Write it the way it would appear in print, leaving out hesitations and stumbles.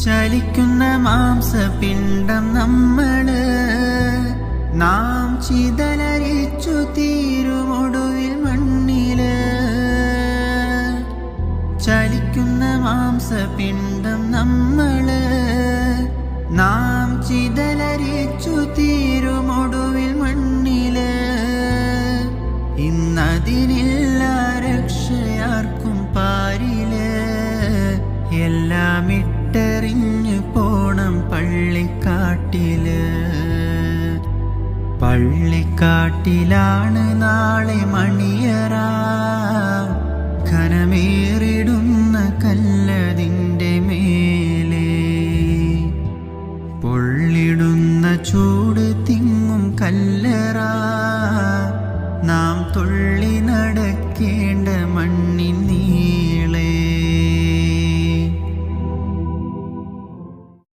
ചലിക്കുന്ന മാംസപിണ്ഡം നമ്മള്, നാം ചിതലരിച്ചു തീരുമൊടുവിൽ മണ്ണില്. ചലിക്കുന്ന മാംസപിണ്ഡം നമ്മള്, നാം ചിതലരിച്ചു തീരുമൊടുവിൽ മണ്ണില്. ഇന്നതിനില്ല രക്ഷയാർക്കും പാരില്, എല്ലാം ഇട്ടെറിഞ്ഞു പോണം പള്ളിക്കാട്ടില്. പള്ളിക്കാട്ടിലാണ് നാളെ മണിയറ, ഘനമേറിടുന്ന കല്ലതിൻ്റെ മേലെ. പൊള്ളിടുന്ന ചൂട് തിങ്ങും കല്ലറ,